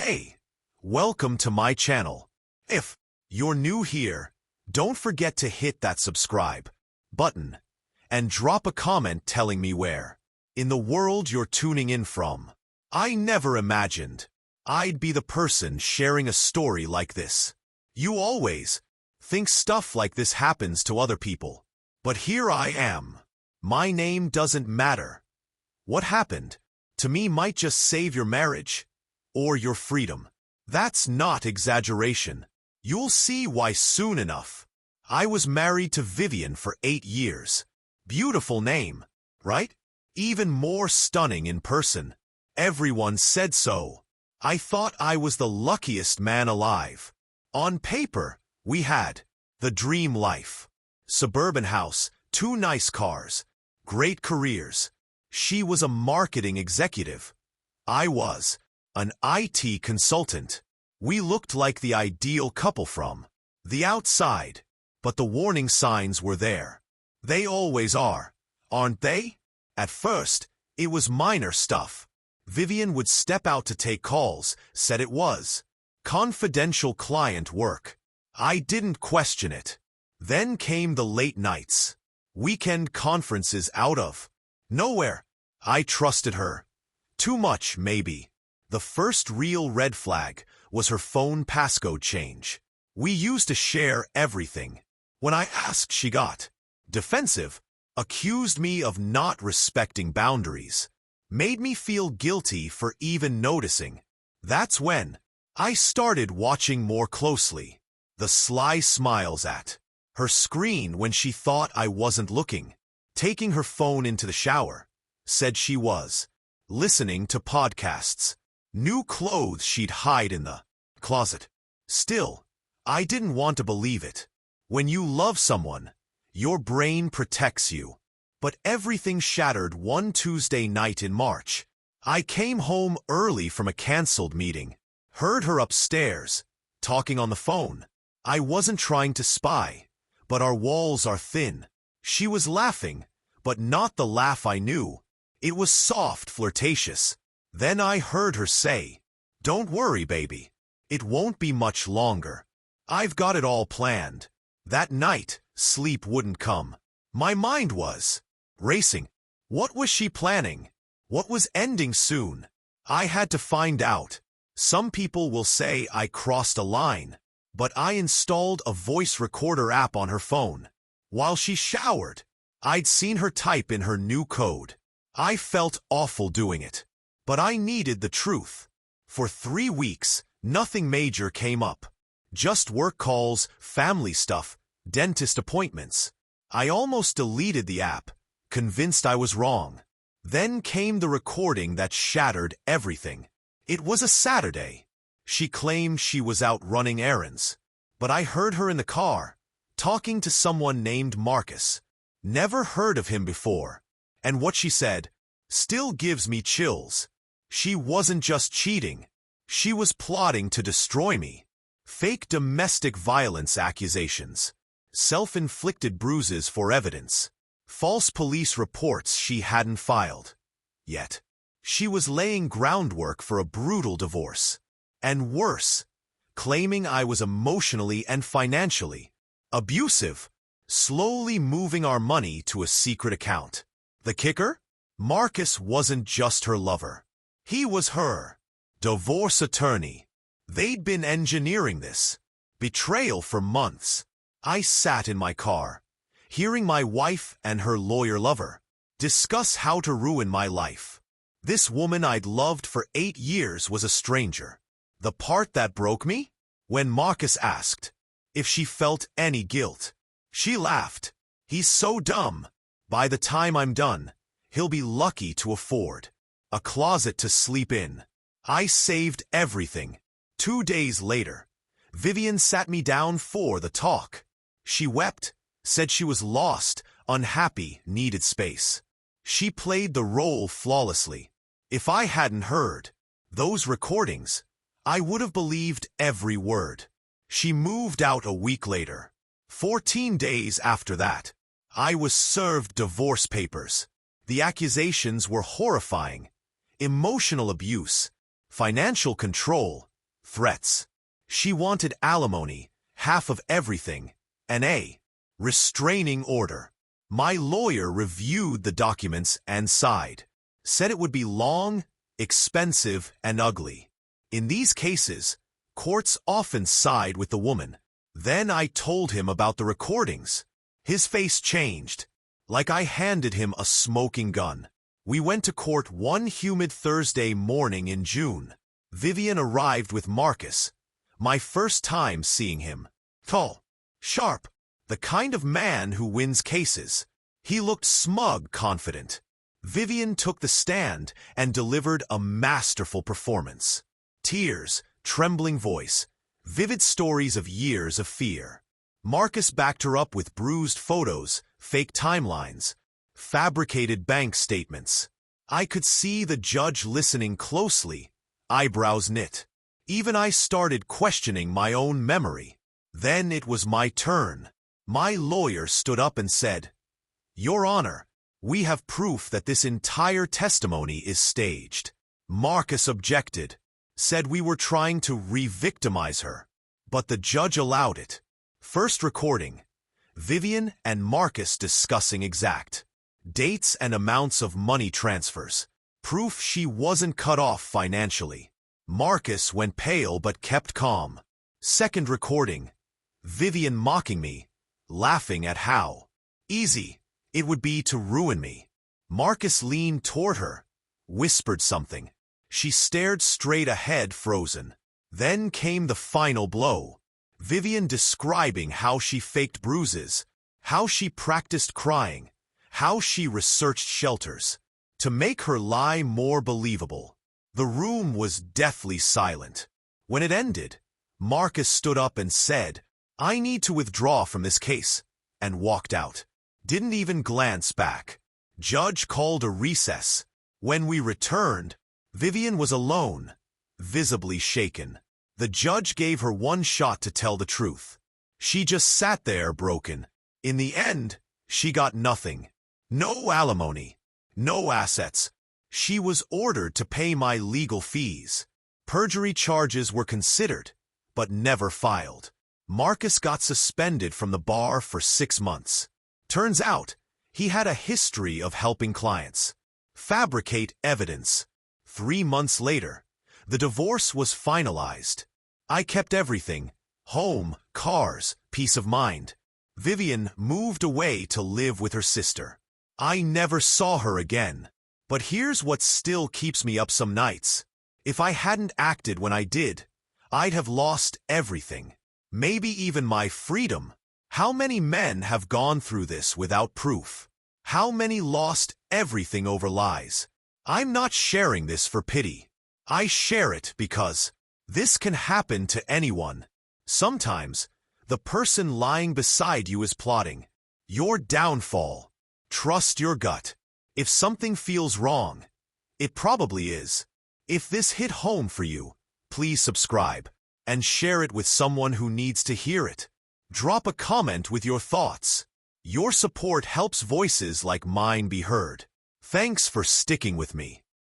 Hey, welcome to my channel. If you're new here, don't forget to hit that subscribe button and drop a comment telling me where in the world you're tuning in from. I never imagined I'd be the person sharing a story like this. You always think stuff like this happens to other people, but here I am. My name doesn't matter. What happened to me might just save your marriage or your freedom. That's not exaggeration. You'll see why soon enough. I was married to Vivian for 8 years. Beautiful name, right? Even more stunning in person. Everyone said so. I thought I was the luckiest man alive. On paper, we had the dream life. Suburban house, 2 nice cars, great careers. She was a marketing executive. I was an IT consultant. We looked like the ideal couple from the outside, but the warning signs were there. They always are, aren't they? At first, it was minor stuff. Vivian would step out to take calls, said it was confidential client work. I didn't question it. Then came the late nights, weekend conferences out of nowhere. I trusted her. Too much, maybe. The first real red flag was her phone passcode change. We used to share everything. When I asked, she got defensive, accused me of not respecting boundaries, made me feel guilty for even noticing. That's when I started watching more closely. The sly smiles at her screen when she thought I wasn't looking. Taking her phone into the shower, said she was listening to podcasts. New clothes she'd hide in the closet. Still, I didn't want to believe it. When you love someone, your brain protects you. But everything shattered one Tuesday night in March. I came home early from a canceled meeting. Heard her upstairs, talking on the phone. I wasn't trying to spy, but our walls are thin. She was laughing, but not the laugh I knew. It was soft, flirtatious. Then I heard her say, "Don't worry, baby. It won't be much longer. I've got it all planned." That night, sleep wouldn't come. My mind was racing. What was she planning? What was ending soon? I had to find out. Some people will say I crossed a line, but I installed a voice recorder app on her phone. While she showered, I'd seen her type in her new code. I felt awful doing it, but I needed the truth. For 3 weeks, nothing major came up. Just work calls, family stuff, dentist appointments. I almost deleted the app, convinced I was wrong. Then came the recording that shattered everything. It was a Saturday. She claimed she was out running errands, but I heard her in the car, talking to someone named Marcus. Never heard of him before. And what she said still gives me chills. She wasn't just cheating. She was plotting to destroy me. Fake domestic violence accusations. Self-inflicted bruises for evidence. False police reports she hadn't filed. Yet, she was laying groundwork for a brutal divorce. And worse, claiming I was emotionally and financially abusive, slowly moving our money to a secret account. The kicker? Marcus wasn't just her lover. He was her divorce attorney. They'd been engineering this betrayal for months. I sat in my car, hearing my wife and her lawyer lover discuss how to ruin my life. This woman I'd loved for 8 years was a stranger. The part that broke me? When Marcus asked if she felt any guilt. She laughed. "He's so dumb. By the time I'm done, he'll be lucky to afford a closet to sleep in." I saved everything. 2 days later, Vivian sat me down for the talk. She wept, said she was lost, unhappy, needed space. She played the role flawlessly. If I hadn't heard those recordings, I would have believed every word. She moved out a week later. 14 days after that, I was served divorce papers. The accusations were horrifying. Emotional abuse, financial control, threats. She wanted alimony, half of everything, and a restraining order. My lawyer reviewed the documents and sighed, said it would be long, expensive, and ugly. In these cases, courts often side with the woman. Then I told him about the recordings. His face changed, like I handed him a smoking gun. We went to court one humid Thursday morning in June. Vivian arrived with Marcus, my first time seeing him. Tall, sharp, the kind of man who wins cases. He looked smug, confident. Vivian took the stand and delivered a masterful performance. Tears, trembling voice, vivid stories of years of fear. Marcus backed her up with bruised photos, fake timelines, fabricated bank statements. I could see the judge listening closely, eyebrows knit. Even I started questioning my own memory. Then it was my turn. My lawyer stood up and said, "Your Honor, we have proof that this entire testimony is staged." Marcus objected, said we were trying to re-victimize her, but the judge allowed it. First recording, Vivian and Marcus discussing exact dates and amounts of money transfers, proof she wasn't cut off financially. Marcus went pale but kept calm. Second recording, Vivian mocking me, laughing at how easy it would be to ruin me. Marcus leaned toward her, whispered something. She stared straight ahead, frozen. Then came the final blow. Vivian describing how she faked bruises, how she practiced crying, how she researched shelters, to make her lie more believable. The room was deathly silent. When it ended, Marcus stood up and said, "I need to withdraw from this case," and walked out. Didn't even glance back. Judge called a recess. When we returned, Vivian was alone, visibly shaken. The judge gave her one shot to tell the truth. She just sat there broken. In the end, she got nothing. No alimony, no assets. She was ordered to pay my legal fees. Perjury charges were considered, but never filed. Marcus got suspended from the bar for 6 months. Turns out, he had a history of helping clients fabricate evidence. 3 months later, the divorce was finalized. I kept everything: home, cars, peace of mind. Vivian moved away to live with her sister. I never saw her again. But here's what still keeps me up some nights. If I hadn't acted when I did, I'd have lost everything. Maybe even my freedom. How many men have gone through this without proof? How many lost everything over lies? I'm not sharing this for pity. I share it because this can happen to anyone. Sometimes, the person lying beside you is plotting your downfall. Trust your gut. If something feels wrong, it probably is. If this hit home for you, please subscribe and share it with someone who needs to hear it. Drop a comment with your thoughts. Your support helps voices like mine be heard. Thanks for sticking with me.